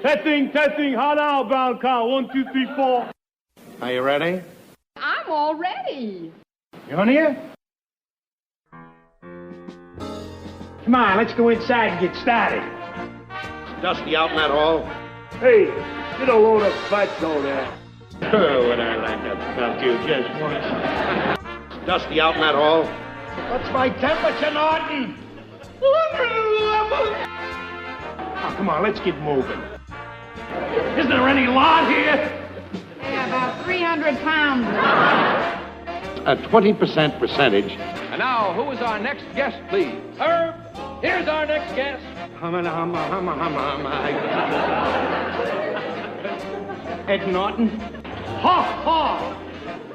Testing. Hot outbound car. 1, 2, 3, 4. Are you ready? I'm all ready. You on here? Come on, let's go inside and get started. It's dusty out in that hall. Hey, get a load of butts over there. Oh, would I like to fuck you just once? It's dusty out in that hall. What's my temperature, Norton? 111. Oh, come on, let's get moving. Isn't there any lawn here? Yeah, about 300 pounds. A 20% percentage. And now, who is our next guest, please? Herb, here's our next guest. Ed Norton. Ha ha!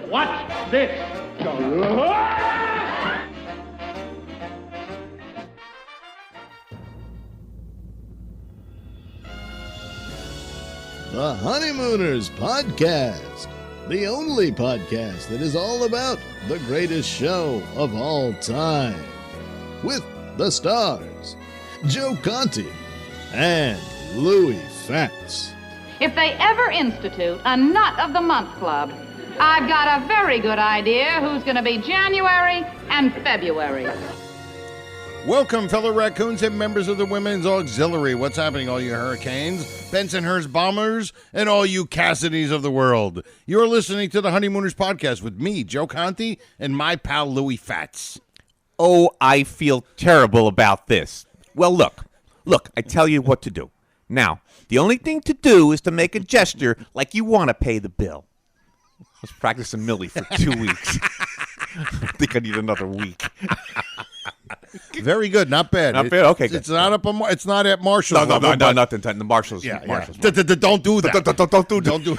What's this? The Honeymooners Podcast, the only podcast that is all about the greatest show of all time. With the stars, Joe Conti and Louis Fatts. If they ever institute a Nut of the Month Club, I've got a very good idea who's going to be January and February. Welcome, fellow raccoons and members of the Women's Auxiliary. What's happening, all you hurricanes, Bensonhurst bombers, and all you Cassidys of the world? You're listening to the Honeymooners Podcast with me, Joe Conti, and my pal Louis Fatts. Oh, I feel terrible about this. Well, look, I tell you what to do. Now, the only thing to do is to make a gesture like you want to pay the bill. I was practicing Millie for 2 weeks. I think I need another week. Very good, not bad. Not bad. Okay, good. It's not up. It's not at Marshall's. No, nothing. The Marshalls. Yeah. Marshalls. Don't do that. Don't do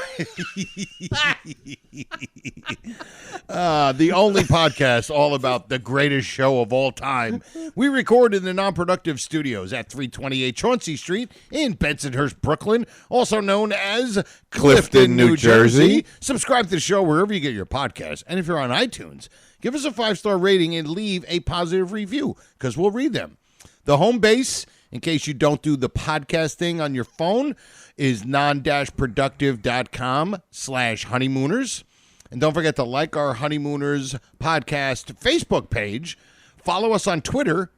The only podcast all about the greatest show of all time. We record in the Non-Productive Studios at 328 Chauncey Street in Bensonhurst, Brooklyn, also known as Clifton, New Jersey. Subscribe to the show wherever you get your podcasts. And if you're on iTunes, give us a 5-star rating and leave a positive review because we'll read them. The home base, in case you don't do the podcast thing on your phone, is Non-Productive.com/honeymooners. And don't forget to like our Honeymooners podcast Facebook page. Follow us on Twitter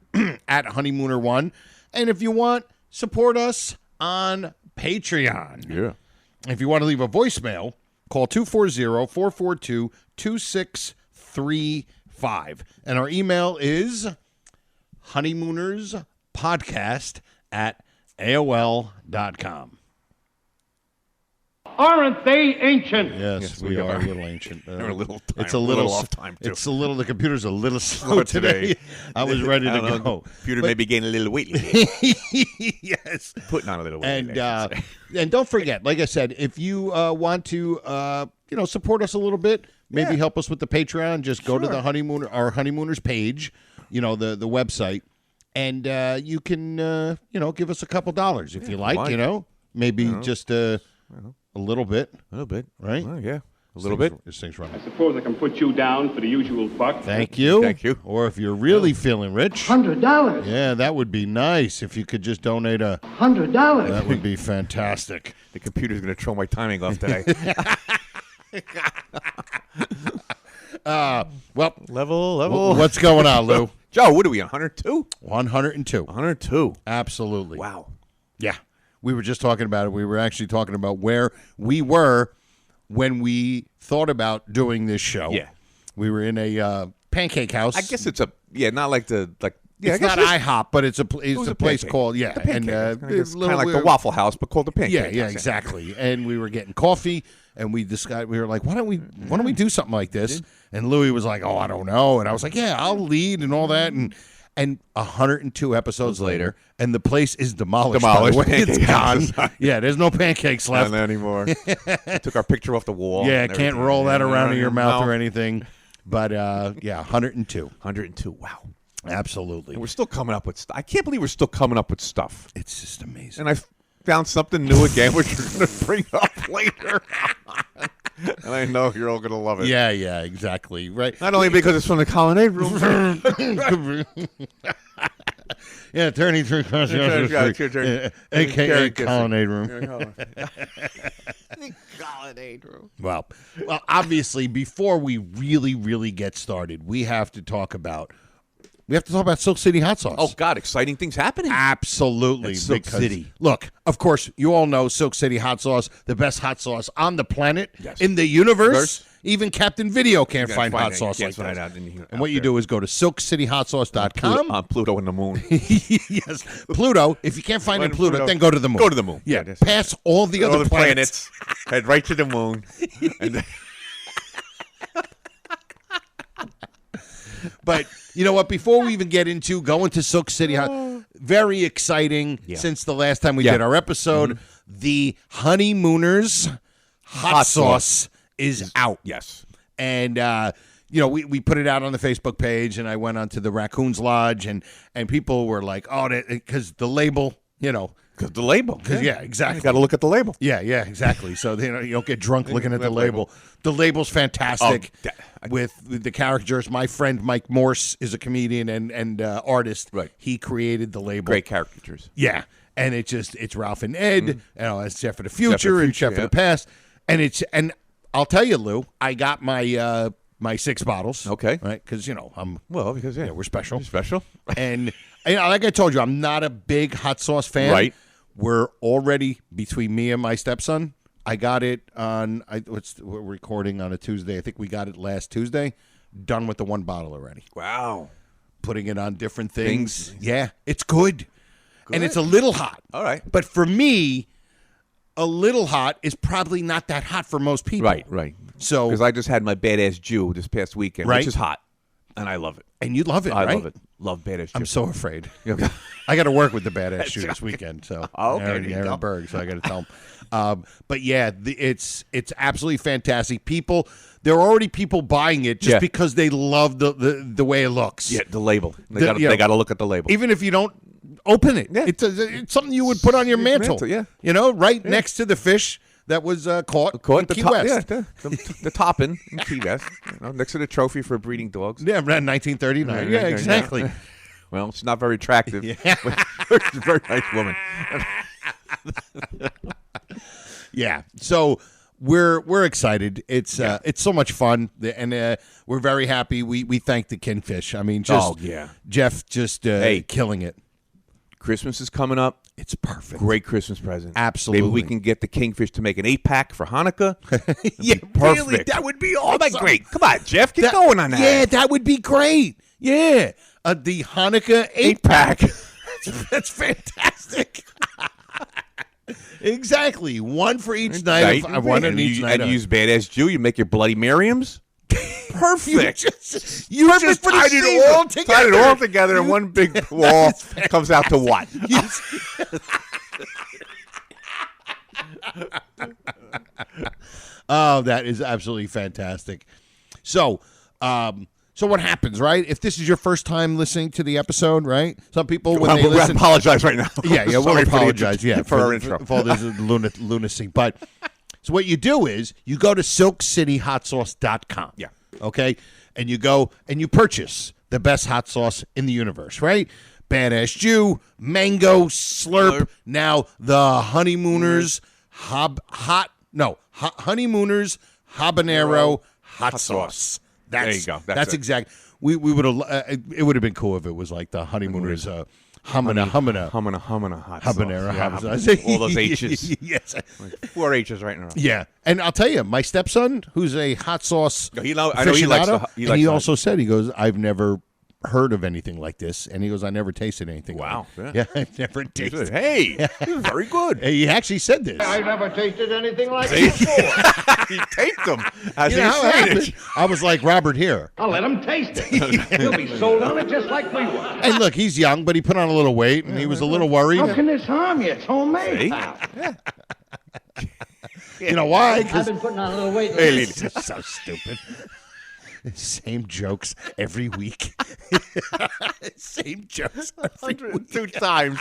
at Honeymooner1. And if you want, support us on Patreon. Yeah. If you want to leave a voicemail, call 240-442-2635. And our email is honeymoonerspodcast@AOL.com. Aren't they ancient? Yes, we are a little ancient. We're a little time. It's a little off time, too. It's a little. The computer's a little slow today. I was ready to go. Computer may be gaining a little weight. Yes, Putting on a little weight. And don't forget, like I said, if you want to, support us a little bit, maybe help us with the Patreon. Just go to the our Honeymooners page, the website, and you can, give us a couple dollars if you like. Maybe just a little bit. A little bit. Right? Yeah. A little bit. This thing's running. I suppose I can put you down for the usual buck. Thank you. Thank you. Or if you're really feeling rich. $100. Yeah, that would be nice if you could just donate $100. That would be fantastic. The computer's going to throw my timing off today. Level. What's going on, Lou? Joe, what are we, 102? 102. 102. Absolutely. Wow. Yeah. We were just talking about it. We were actually talking about where we were when we thought about doing this show. Yeah. We were in a pancake house. I guess it's not like the it's not IHOP, but it's a place called the pancake house. It's kind of like the Waffle House, but called the pancake house. Yeah, exactly. And we were getting coffee, and we were like, why don't we do something like this? And Louis was like, oh, I don't know. And I was like, yeah, I'll lead and all that. And 102 episodes later, and the place is demolished. By the way. It's gone. Yeah, there's no pancakes left not anymore. We took our picture off the wall. Yeah, can't roll that around in your mouth or anything. But 102. 102. Wow. Absolutely. And we're still coming up with stuff. I can't believe we're still coming up with stuff. It's just amazing. And I found something new again, which we're going to bring up later. And I know you're all going to love it. Yeah, exactly. Right. Not only because it's from the Colonnade Room. Yeah, 33 across the street. A.K.A. Colonnade Room. Colonnade Room. Well, obviously, before we really get started, we have to talk about Silk City Hot Sauce. Oh, God, exciting things happening. Absolutely. At Silk City. Look, of course, you all know Silk City Hot Sauce, the best hot sauce on the planet, Yes. in the universe. Even Captain Video can't find hot sauce like find this. out And what you do is go to silkcityhotsauce.com. Pluto and the moon. Yes, Pluto. If you can't find it in Pluto, then go to the moon. Go to the moon. Yeah, that's pass all the other planets. Head right to the moon. And But you know what? Before we even get into going to Silk City, very exciting since the last time we did our episode. The Honeymooners hot sauce is out. Yes. And, we put it out on the Facebook page, and I went onto the Raccoons Lodge, and people were like, oh, because the label, Because the label. Yeah, exactly. You got to look at the label. Yeah, exactly. So you don't get drunk looking at the label. The label's fantastic with the characters. My friend Mike Morse is a comedian and artist. Right. He created the label. Great caricatures. Yeah, and it's Ralph and Ed. It's Chef of the Future and Chef of the Past. And I'll tell you, Lou, I got my 6 bottles. Okay. Right, because Because we're special. You're special. And like I told you, I'm not a big hot sauce fan. Right. We're already, between me and my stepson, I got it on, we're recording on a Tuesday. I think we got it last Tuesday. Done with the 1 bottle already. Wow. Putting it on different things. Yeah, it's good. And it's a little hot. All right. But for me, a little hot is probably not that hot for most people. Right. So, because I just had my Badass Jew this past weekend, Right. which is hot. And I love it. and you love it, I right? love it. Love Badass Jew. I'm so afraid. I got to work with the badass shoe this weekend. So Aaron Berg, so I got to tell him. But yeah, it's absolutely fantastic. There are already people buying it just because they love the way it looks. Yeah, the label. They got to look at the label. Even if you don't open it, it's something you would put on your mantle. Yeah, next to the fish that was caught in Key West. Yeah, the topping in Key West, next to the trophy for breeding dogs. Yeah, around 1939. Yeah, exactly. Well, she's not very attractive. But she's a very nice woman. Yeah. So we're excited. It's so much fun, and we're very happy. We thank the Kingfish. I mean, Jeff just killing it. Christmas is coming up. It's perfect. Great Christmas present. Absolutely. Maybe we can get the Kingfish to make an 8-pack for Hanukkah. Yeah, perfect. Really, that would be awesome. That'd be great. Come on, Jeff, get going on that. Yeah, that would be great. Yeah, the Hanukkah 8-pack. That's fantastic. Exactly. One for each night. One on each night. And use Badass Jew. You make your Bloody Miriams. Perfect. You just tied it all together. Tied it all together in one big wall. Comes out to what? Oh, that is absolutely fantastic. So what happens, right? If this is your first time listening to the episode, right? Some people when they listen, apologize right now. Yeah, we'll apologize. For our intro. For all this lunacy. But so what you do is you go to silkcityhotsauce.com. Yeah. Okay? And you go and you purchase the best hot sauce in the universe, right? Badass Jew, Mango, Slurp. Now the Honeymooners Honeymooners Habanero hot sauce. There you go. That's exact. We would have. It would have been cool if it was like the Honeymooners Humana hot sauce. Habanero hot sauce. All those H's. Yes. Like 4 H's right now. Yeah, and I'll tell you, my stepson, who's a hot sauce I know he likes aficionado, he and he likes also said, he goes, I've never heard of anything like this, and he goes, I never tasted anything. Wow. Like yeah, I've never tasted. Hey, this is very good. He actually said this. I never tasted anything like it before. He taped them as You know how it he said happened? it. I was like Robert here. I'll let him taste it. He'll be sold on it just like we were. And look, he's young, but he put on a little weight, and he was a little worried. How can this harm you? It's homemade, See? pal. You know why? I've Because been putting on a little weight. it's so stupid. Same jokes every week. Same jokes every week. 102 times,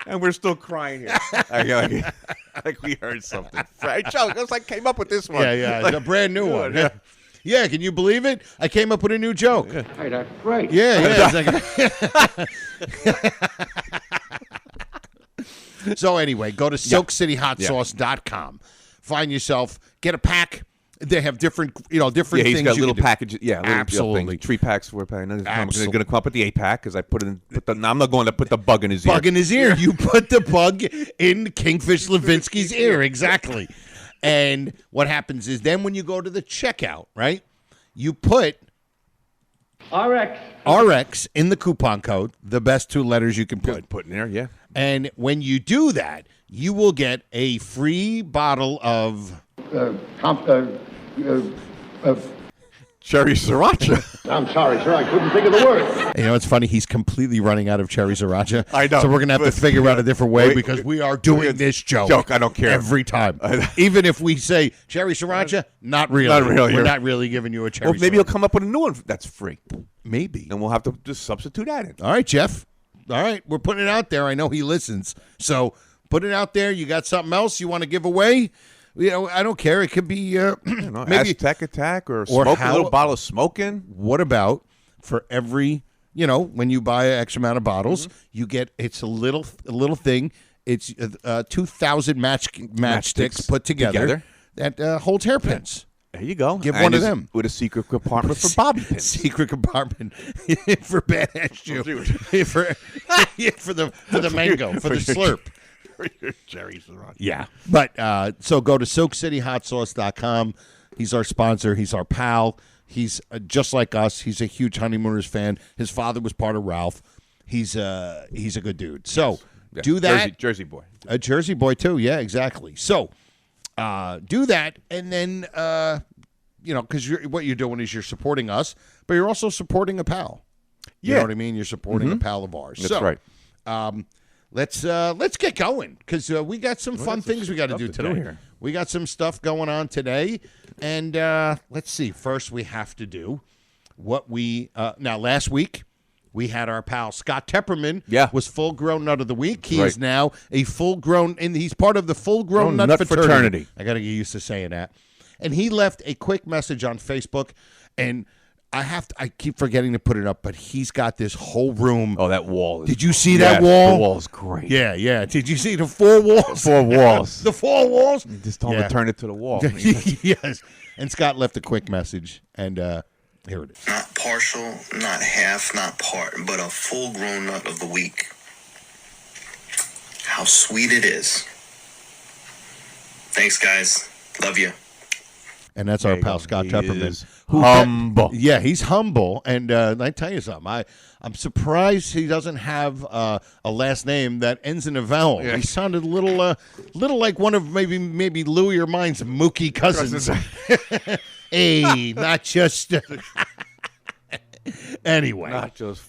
and we're still crying here. Like we heard something. Right, Joe, it was like came up with this one. Yeah, Like, it's a brand new one. Yeah. Yeah, can you believe it? I came up with a new joke. Hey, that's great. Yeah. It's like, So anyway, go to SoakCityHotSauce.com. Find yourself, get a pack. They have different Yeah, he's things. got you little can do. packages. Yeah, little Absolutely. things. 3 packs, 4 packs. I'm Absolutely. going to come up with the 8 pack because I put in. Now I'm not going to put the bug in his ear. Bug in his ear. You put the bug in Kingfish Levinsky's ear. Exactly. And what happens is then when you go to the checkout, right, you put RX in the coupon code, the best 2 letters you can Put in there, yeah. And when you do that, you will get a free bottle of Cherry Sriracha. I'm sorry, sir. I couldn't think of the word. You know, it's funny. He's completely running out of cherry sriracha. I know. So we're going to have to figure out a different way because we are doing this joke. I don't care. Every time. Even if we say cherry sriracha, not really. Not really. We're not really giving you a cherry Well, maybe he'll sriracha. come up with a new one that's free. Maybe. And we'll have to just substitute that in. All right, Jeff. All right. We're putting it out there. I know he listens. So put it out there. You got something else you want to give away? You know, I don't care. It could be maybe Aztec Attack or smoke a little bottle of smoking. What about for every, when you buy an X amount of bottles, you get, it's a little thing. It's 2,000 matchsticks put together that holds hairpins. There you go. Give one of them. With a secret compartment for bobby pins. Secret compartment for badass Jew. for the mango, for the slurp. Jerry's Sriracha. Yeah. But so go to SoakCityHotSauce.com. He's our sponsor. He's our pal. He's just like us. He's a huge Honeymooners fan. His father was part of Ralph. He's a good dude. So do that. Jersey boy. A Jersey boy, too. Yeah, exactly. So do that. And then, because what you're doing is you're supporting us, but you're also supporting a pal. You know what I mean? You're supporting a pal of ours. That's right. Let's get going because we got some fun things we got to do today. here. We got some stuff going on today, and let's see. First, we have to do what we now. Last week, we had our pal Scott Tepperman. Yeah. Was full grown nut of the week. He Right. is now a full grown, and he's part of the full grown nut fraternity. I got to get used to saying that. And he left a quick message on Facebook, and I keep forgetting to put it up, but he's got this whole room. Oh, that wall. Did you see that wall? The wall's great. Yeah. Did you see the 4 walls? 4 walls. The 4 walls? Just told him to turn it to the wall. Yes. And Scott left a quick message, and here it is. Not partial, not half, not part, but a full-grown nut of the week. How sweet it is. Thanks, guys. Love you. And that's our pal Scott Tepperman. Humble. Yeah, he's humble. And I tell you something, I'm surprised he doesn't have a last name that ends in a vowel. Yeah. He sounded a little like one of maybe Louis or mine's Mookie cousins. Hey, not just. Anyway. Not just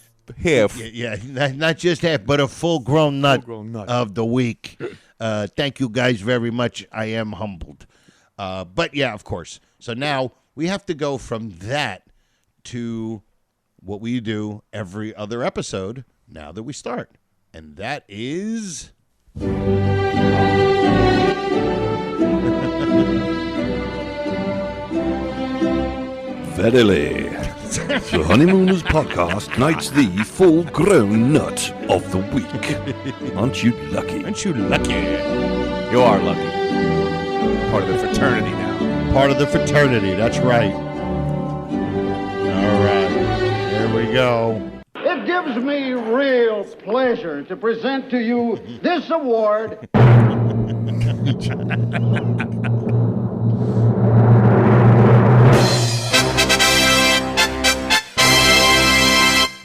half. Yeah, not just half, but a full-grown nut, Full-grown nut. of the week. Thank you guys very much. I am humbled. But, yeah, of course. So now we have to go from that to what we do every other episode now that we start. And that is... Verily, the Honeymooners podcast knights the full-grown nut of the week. Aren't you lucky? Aren't you lucky? You are lucky. Part of the fraternity now. Part of the fraternity, that's right. All right, here we go. It gives me real pleasure to present to you this award.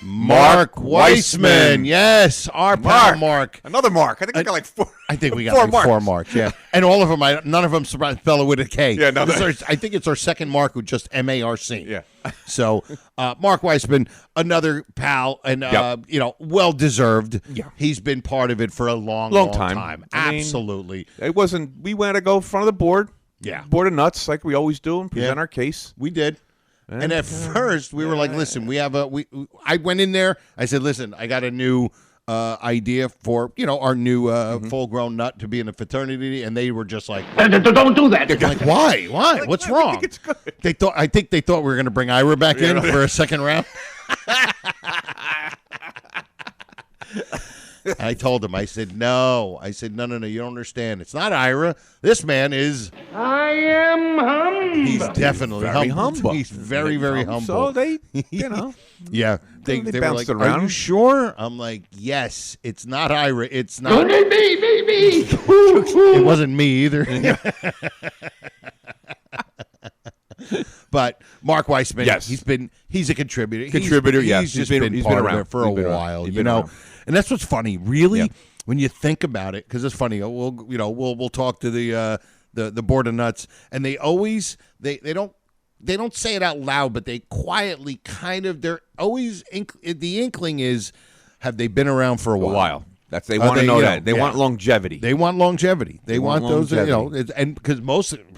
Mark Weissman. Yes, our pal Mark. Another Mark. I think we got like 4. I think we got like 4 marks, yeah. And all of them, none of them spell with a K. Yeah, no. I think it's our second Mark with just M-A-R-C. Yeah. So, Mark Weissman, another pal, and, well-deserved. Yeah. He's been part of it for a long time. I mean, Absolutely. It wasn't, we went to go in front of the board. Yeah. Board of nuts like we always do and present our case. We did. And at first, we were like, listen, I went in there. I said, listen, I got a new idea for, our new full-grown nut to be in a fraternity. And they were just like, Don't do that. like, why? What's wrong? I think it's good. I think they thought we were going to bring Ira back in for a second round. I told him, I said, no. I said, no, you don't understand. It's not Ira. This man is... I am humble. He's definitely Very humble. humble. He's very, very humble. So they, you know. Yeah. They were bounced like, around. are you sure? I'm like, yes. It's not Ira. It's not... Me. It wasn't me either. But Mark Weissman, Yes. he's a contributor. Yes. He's just been part of it for a while, you know. And that's what's funny, really, when you think about it, because it's funny. We'll talk to the board of nuts, and they always they don't say it out loud, but they quietly they're always the inkling is, have they been around for a while? They want to know that. They want longevity. They want longevity. They want those, and because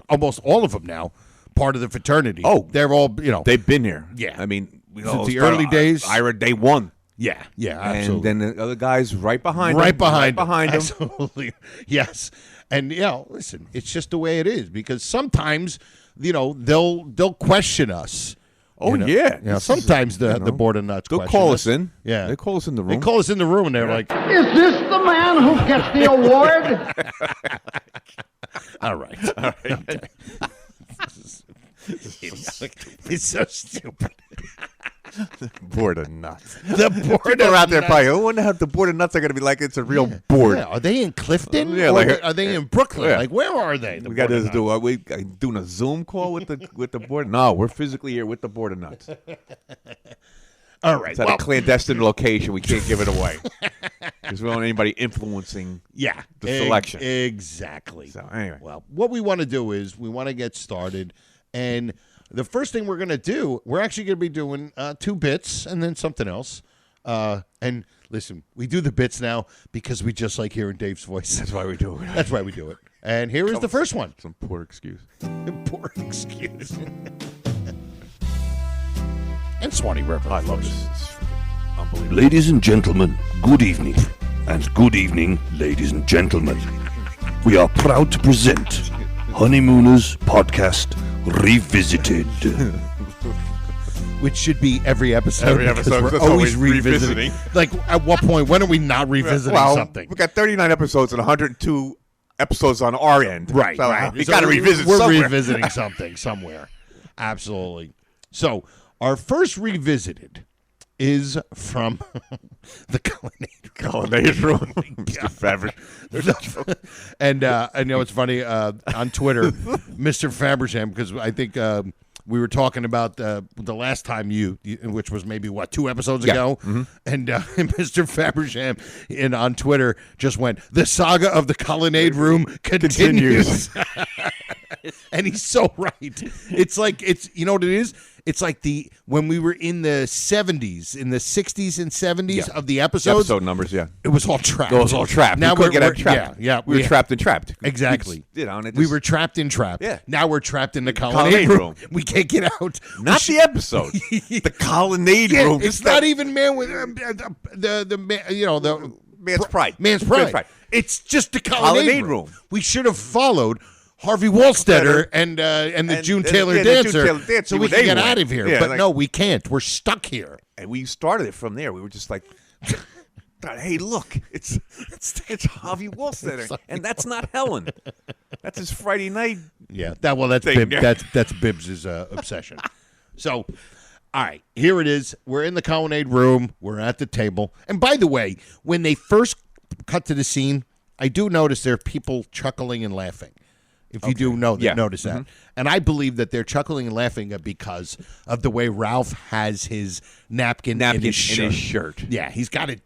almost all of them now, part of the fraternity. Oh, they're all, they've been here. Yeah. I mean, since the early days. Ira, day one. Yeah, absolutely. And then the other guys right behind right him. Behind him. Absolutely. Yes. And, listen, it's just the way it is, because sometimes, they'll question us. Oh, yeah. Sometimes the board of nuts they'll question call us in. Yeah. They call us in the room. They call us in the room, and they're like, Is this the man who gets the award? all right. Okay. It's so stupid. Board of nuts. The board People of are out there nuts. probably, I wonder how the board of nuts are going to be like it's a real board. Yeah, are they in Clifton? Yeah, Or like- are they in Brooklyn? Yeah. Like, where are they? We got to do. Are we doing a Zoom call with the board? No, we're physically here with the board of nuts. All right. It's at a clandestine location. We can't give it away because we don't want anybody influencing. The selection. Exactly. So anyway, well, what we want to do is we want to get started, and the first thing we're going to do, we're actually going to be doing 2 bits and then something else. And listen, we do the bits now because we just like hearing Dave's voice. that's why we do it. That's why we do it. And here is the first one. Some poor excuse. Poor excuse. And Swanee River. I love this. It's unbelievable. Ladies and gentlemen, good evening. And good evening, ladies and gentlemen. We are proud to present Honeymooners Podcast Revisited. Which should be every episode. Every because episode, We're that's always always revisiting. Like, at what point? When are we not revisiting something? We got 39 episodes and 102 episodes on our end. Right. So right. we So got to revisit We're somewhere. revisiting something somewhere. Absolutely. So, our first revisited is from the Culinary Room. Mr. Fabric. And I know it's funny on Twitter, Mr. Fabersham, because I think we were talking about the last time which was maybe 2 episodes ago, and Mr. Fabersham on Twitter just went, "The saga of the Colonnade Room continues." And he's so right. It's like you know what it is. It's like when we were in the 70s, in the 60s and 70s of the episodes. Episode numbers, yeah. It was all trapped. It was all trapped. Now we we're couldn't get out trapped. Yeah. We were trapped and trapped. Exactly. We were trapped in trap. Yeah. Now we're trapped in the Colonnade Colonnade Room. We can't get out. Not the episode. The Colonnade Yeah, Room. it's not even man with the Man's Pride. Man's Pride. It's just the Colonnade Room. We should have followed Harvey Wallstetter and the June Taylor the Dancer, June Taylor Dancer so we when can they get went. out of here. Yeah, but like- no, we can't. We're stuck here. And we started it from there. We were just like, hey, look, it's Harvey Wallstetter, and that's not Helen. That's his Friday night. Yeah, that's thing. Bib, that's Bibbs' obsession. So, all right, here it is. We're in the Colonnade Room. We're at the table. And by the way, when they first cut to the scene, I do notice there are people chuckling and laughing. If you do notice that. And I believe that they're chuckling and laughing because of the way Ralph has his napkin in his shirt. Yeah, he's got it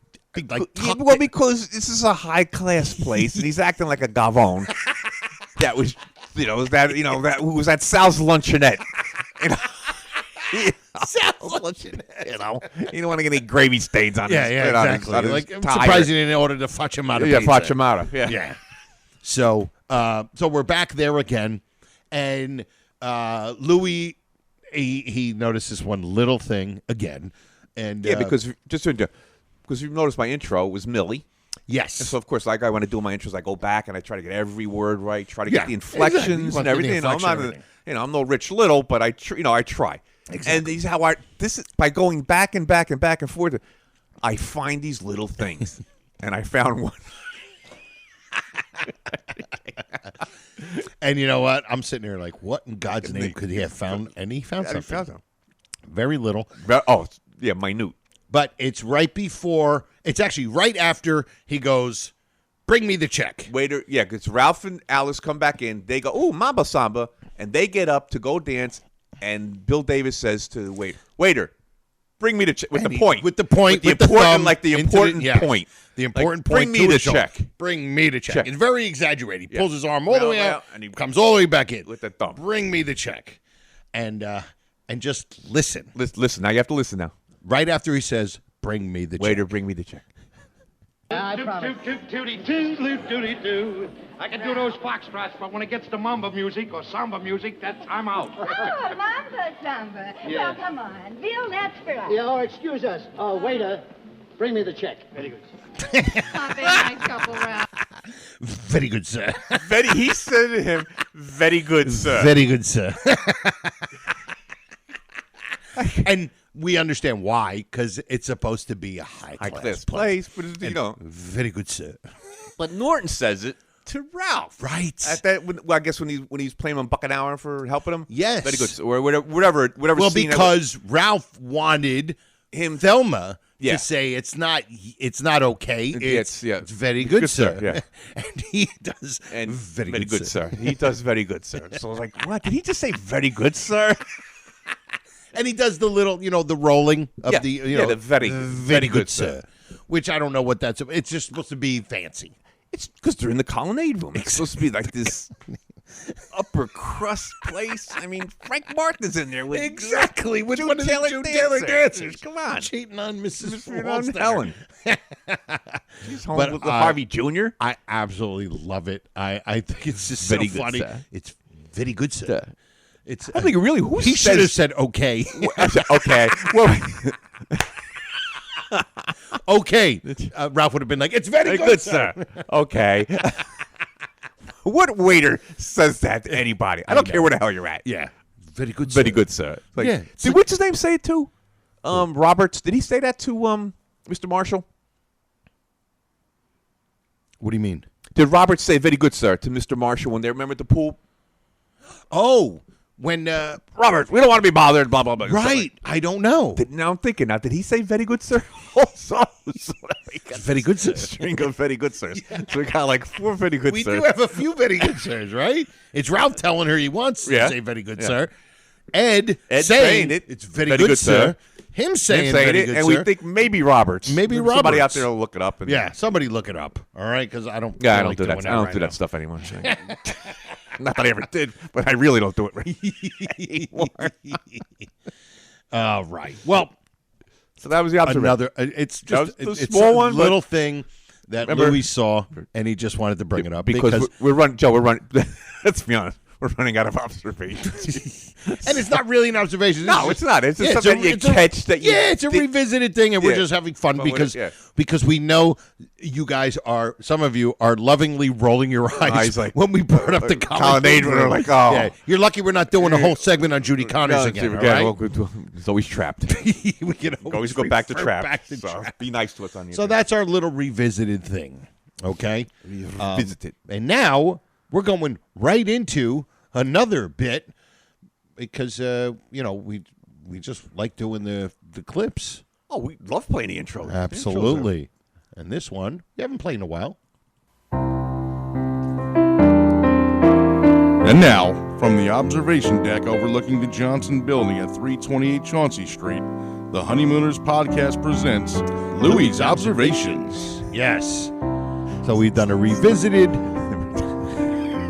like well, because this is a high class place, and he's acting like a gavone. That was, who was at Sal's luncheonette. Sal's luncheonette. You don't want to get any gravy stains on his. Exactly. On his Like, I'm tie. surprised he didn't order the facciamata. Yeah, pizza. facciamata. Yeah. So we're back there again, and Louis he notices one little thing again, and because you've noticed my intro was Millie. Yes. And so of course, like I want to do my intros, I go back and I try to get every word right, try to get the inflections exactly. You want and the everything. inflection, I'm no Rich Little, but I try. Exactly. And these by going back and back and back and forth, I find these little things. and I found one. And you know what? I'm sitting here like, what in God's name could he have found? And he found something. Found them. Very little. Oh, yeah, minute. But it's right before, it's actually right after he goes, bring me the check. Waiter, yeah, because Ralph and Alice come back in. They go, ooh, Mamba Samba. And they get up to go dance. And Bill Davis says to the waiter, bring me the check. With the point. With the point. With the important, thumb like the important point. The important like, point. Bring me the shoulder. check. Bring me the check. It's very exaggerated. He pulls his arm all the way out. And he comes all the way back in. With the thumb. Bring me the check. And just listen. Listen. Now you have to listen now. Right after he says, bring me the check. Waiter, bring me the check. I promise. I can do those foxtrots, but when it gets to mambo music or samba music, I'm out. Oh, Mamba Samba. Yeah. Well, come on. Bill, that's for us. Yeah, excuse us. Oh, waiter, bring me the check. Very good. Not very nice couple, Ralph. Very good, sir. He said to him, very good, sir. Very good, sir. And we understand why, because it's supposed to be a high-class place. But it's, very good, sir. But Norton says it to Ralph. Right. At that, I guess when he's playing him $1 an hour for helping him. Yes. Very good, sir. Or whatever. Well, scene because Ralph wanted him, Thelma, Yeah. to say it's not okay. It's very good, sir. Yeah. And he does very good, sir. He does very good, sir. So I was like, what? Did he just say very good, sir? And he does the little, the rolling of the, the very good, sir. Which I don't know what that's. It's just supposed to be fancy. It's because they're in the colonnade room. It's supposed to be like this upper crust place. I mean, Frank Martin's in there with with June one of the Taylor June Taylor dancers. Come on, cheating on Mrs. on Helen. She's home with Harvey Jr. I absolutely love it. I think it's just very so good, funny. Sir. It's very good, sir. It's. I think really who he should have said okay. Okay. Well. Okay. Ralph would have been like, it's very good, sir. Okay. What waiter says that to anybody? I don't care where the hell you're at. Yeah. Very good, sir. Very good, sir. Like, yeah. Did what's his name say it to? Roberts. Did he say that to Mr. Marshall? What do you mean? Did Roberts say very good, sir, to Mr. Marshall when they remember at the pool? Oh. When Robert, we don't want to be bothered, blah blah blah. Right, I don't know. Now I'm thinking. Now, did he say "very good, sir"? Also, very good, sir. String of very good, sirs. So we got like 4 very good, we sirs. We do have a few very good, sirs, right? It's Ralph telling her he wants to say "very good, sir." Ed saying it. It's very good, sir. Him saying very it, good, and sir. we think maybe Roberts. Maybe Roberts. Somebody out there will look it up. And, somebody look it up. All right, because I don't. Yeah, I don't like do that. I don't do that stuff anymore. Not that I ever did, but I really don't do it right anymore. Right. Well, so that was the observation. It's just it's a small one, little thing that Louis saw, and he just wanted to bring it up because we're running. Joe, we're running. Let's be honest. We're running out of observations. And it's not really an observation. No, it's not. It's just something you catch that you... Yeah, it's a revisited thing, and we're just having fun because we know you guys are, some of you are lovingly rolling your eyes like, when we brought up the colonnade. We're like, oh. Yeah, you're lucky we're not doing a whole segment on Judy Connors again, right? It's always trapped. We can always go back to trap. Be nice to us on here. So that's our little revisited thing, okay? Revisited. And now we're going right into another bit because we just like doing the clips. Oh, we love playing the intro. Absolutely. And this one we haven't played in a while. And now, from the observation deck overlooking the Johnson Building at 328 Chauncey Street, the Honeymooners podcast presents Louis' Observations. Yes. So we've done a revisited.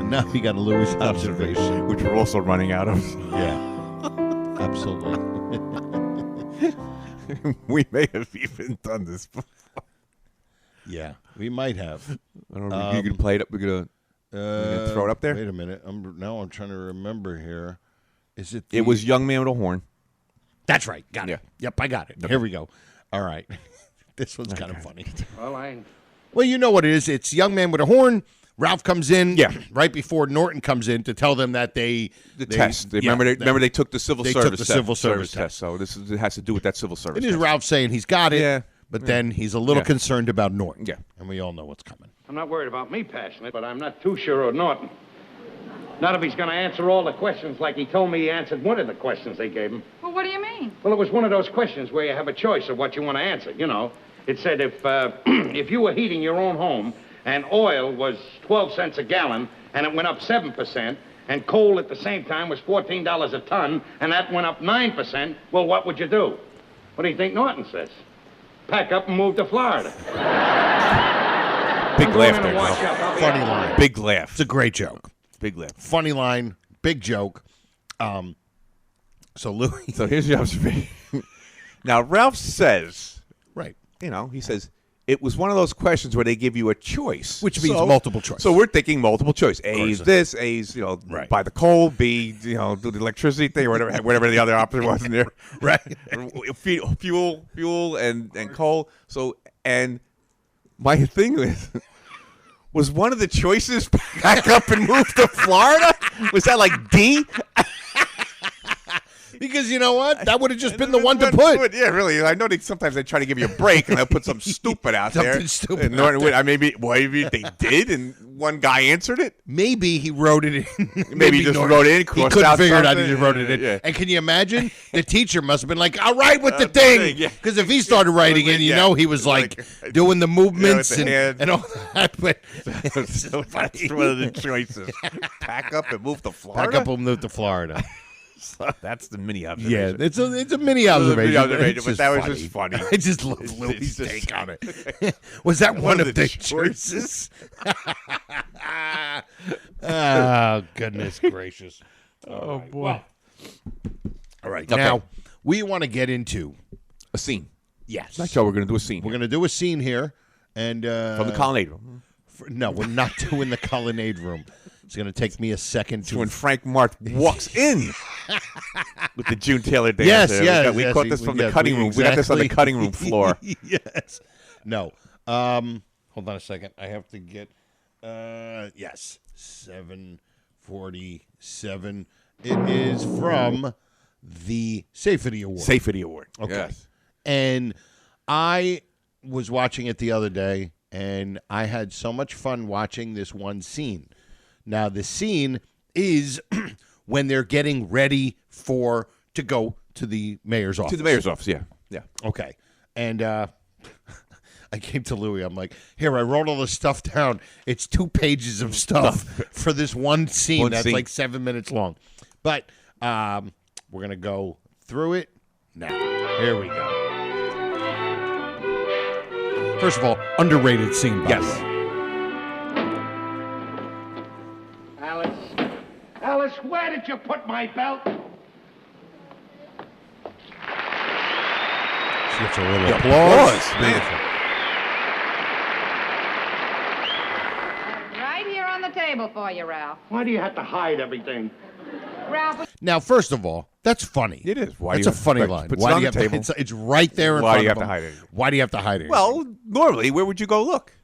Now we got a Louis observation, which we're also running out of. Yeah, absolutely. We may have even done this before. Yeah, we might have. I don't know. You can play it up. We're gonna throw it up there. Wait a minute. I'm trying to remember here. Is it? It was Young Man with a Horn. That's right. Got it. Yep, I got it. Okay. Here we go. All right. This one's kind of funny. Well, you know what it is. It's Young Man with a Horn. Ralph comes in right before Norton comes in to tell them that they test. Remember they took the civil service took the civil service test. So it has to do with that civil service. It is Ralph saying he's got it. Yeah. But then he's a little concerned about Norton. Yeah. And we all know what's coming. I'm not worried about me passionate, but I'm not too sure of Norton. Not if he's going to answer all the questions like he told me he answered one of the questions they gave him. Well, what do you mean? Well, it was one of those questions where you have a choice of what you want to answer, you know. It said if if you were heating your own home and oil was 12 cents a gallon and it went up 7%, and coal at the same time was $14 a ton and that went up 9%, well, what would you do? What do you think Norton says? Pack up and move to Florida. Big laugh there, Funny line. Big laugh. It's a great joke. Big laugh. Funny line. Big joke. So Louis. So here's the observation. Now, Ralph says, Right. you know, he says, it was one of those questions where they give you a choice. Which means multiple choice. So we're thinking multiple choice. A is this, A is, you know, buy the coal, B, you know, do the electricity thing, or whatever the other option was in there. Right. Fuel and coal. So, and my thing was one of the choices pack up and move to Florida? Was that like D? Because you know what? That would have just been the one to put. Yeah, really. I know sometimes they try to give you a break and they'll put something stupid out there. Something stupid. And maybe they did and one guy answered it. Maybe he wrote it in. Maybe he just wrote it in. He couldn't figure it out. He just wrote it in. Yeah. And can you imagine? The teacher must have been like, "All right with the thing," because if he started writing in, you know, he was like doing the movements and all that. But so that's one of the choices. Pack up and move to Florida. Pack up and move to Florida. So that's the mini observation. Yeah, it's a mini observation. But that was just funny. I just love Louis' take on it. Was that one of the choices? Oh, goodness gracious. Oh, boy. Well, all right. Okay. Now, we want to get into a scene. Yes. That's how we're going to do a scene. We're going to do a scene here. And from the colonnade room. No, we're not doing the colonnade room. It's going to take me a second to... When Frank Marth walks in with the June Taylor dance. Yes. We caught this from the cutting room. We got this on the cutting room floor. Yes. No. Hold on a second. I have to get... yes. 7:47. It is from the Safety Award. Safety Award. Okay. Yes. And I was watching it the other day, and I had so much fun watching this one scene. Now, the scene is when they're getting ready to go to the mayor's office. To the mayor's office, yeah. Okay. And I came to Louis. I'm like, here, I wrote all this stuff down. It's 2 pages of stuff for this one scene that's like 7 minutes long. But we're going to go through it now. Here we go. First of all, underrated scene, by the way. Alice, where did you put my belt? She gets a little applause. Right here on the table for you, Ralph. Why do you have to hide everything? Ralph. Now, first of all, that's funny. It is. That's a funny line. Put Why it do on you the have table. It's right there in Why front do you of have to him. hide it? Why do you have to hide it? Well, normally, where would you go look?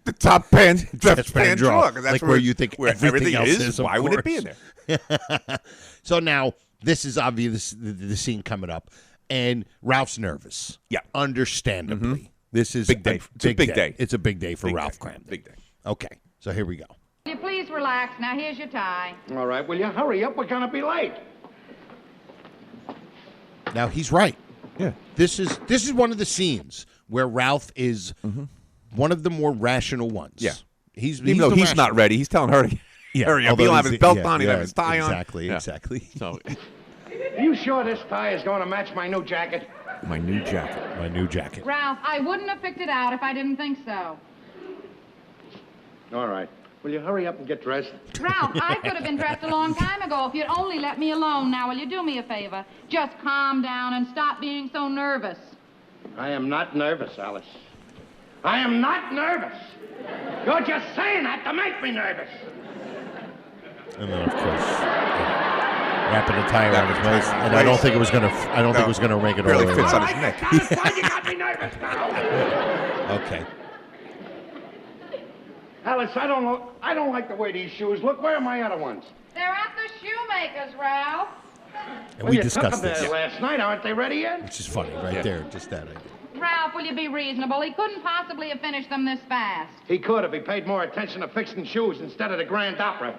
The top pen drawer. That's like where you think where everything else is. Why would it be in there? So now, this is obvious, the scene coming up, and Ralph's nervous. Yeah. Understandably. Mm-hmm. This is big day. It's a big day. It's a big day for Big Ralph day. Cramden. Big day. Okay, so here we go. Will you please relax? Now, here's your tie. All right, will you hurry up? We're going to be late. Now, he's right. Yeah. This is one of the scenes where Ralph is one of the more rational ones. Yeah. Even though he's not ready, he's telling her to hurry up. He don't have his belt on. He don't have his tie on. Exactly. So, Are you sure this tie is going to match my new jacket? my new jacket. Ralph, I wouldn't have picked it out if I didn't think so. All right. Will you hurry up and get dressed? Ralph, I could have been dressed a long time ago if you'd only let me alone. Now, will you do me a favor? Just calm down and stop being so nervous. I am not nervous, Alice. I am not nervous. You're just saying that to make me nervous. And then, of course, wrapping the tie around his waist. And I don't think it was gonna. I don't think it was gonna make it all the way Barely fits around. on his neck. Alice, why you got me nervous now? Okay. Alice, I don't like the way these shoes look. Where are my other ones? They're at the shoemaker's, Ralph. And we you took discussed them this, there last night. Aren't they ready yet? which is funny, right there. Just that idea. Ralph, will you be reasonable? He couldn't possibly have finished them this fast. He could if he paid more attention to fixing shoes instead of the Grand Opera.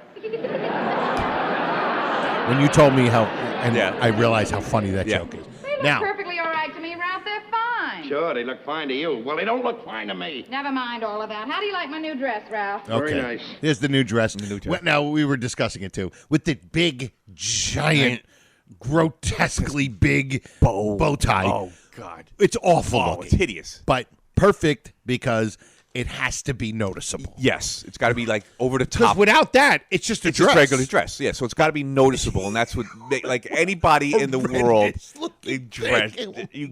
When you told me how, and I realized how funny that joke is. They look Now, perfectly all right to me, Ralph. They're fine. Sure, they look fine to you. Well, they don't look fine to me. Never mind all of that. How do you like my new dress, Ralph? okay. Very nice. Here's the new dress. Well, now, we were discussing it, too. With the big, giant, grotesquely big bow tie. Oh, God. It's awful Oh, looking. it's hideous. But perfect because it has to be noticeable. Yes, it's got to be like over the Because top. without that, it's just a It's dress. just regular dress, yeah. So it's got to be noticeable, and that's what like anybody in the world dress. You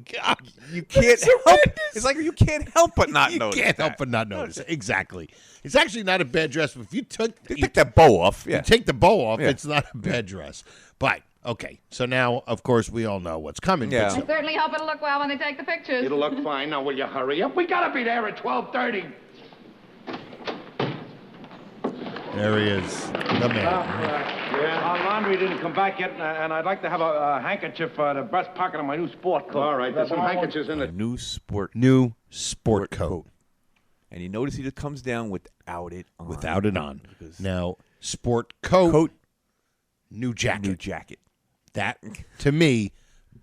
can't help. It's like you can't help but not notice. You can't help that. but not notice. Exactly. It's actually not a bad dress. But if you take that bow off, you take the bow off, Yeah. it's not a bad dress. But okay, so now of course we all know what's coming. Yeah. I certainly hope it'll look well when they take the pictures. It'll look fine. Now, will you hurry up? We gotta be there at 12:30. There he is, the man. Our laundry didn't come back yet, and I'd like to have a handkerchief for the breast pocket of my new sport coat. All right, there's some handkerchiefs in A it. new sport coat. And you notice he just comes down without it on. Without it on. Now, sport coat, new jacket. That, to me,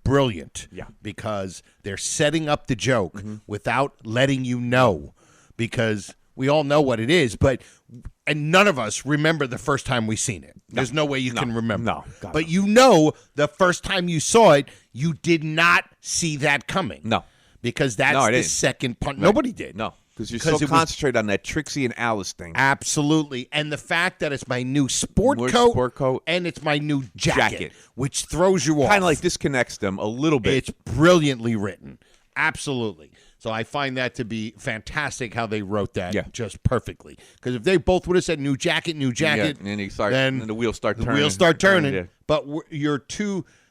brilliant. Yeah. Because they're setting up the joke without letting you know. Because we all know what it is, and none of us remember the first time we seen it. There's no way you can remember. No. But you know the first time you saw it, you did not see that coming. No. Because that's I the didn't. second punt. Right. Nobody did. No. Because you're 'Cause so it was- concentrated on that Trixie and Alice thing. Absolutely. And the fact that it's my new sport More coat, sport coat. and it's my new jacket. Which throws you off. Kind of like disconnects them a little bit. It's brilliantly written. Absolutely. So I find that to be fantastic how they wrote that just perfectly. Because if they both would have said new jacket, and then the wheels start turning. wheels start turning. Yeah. But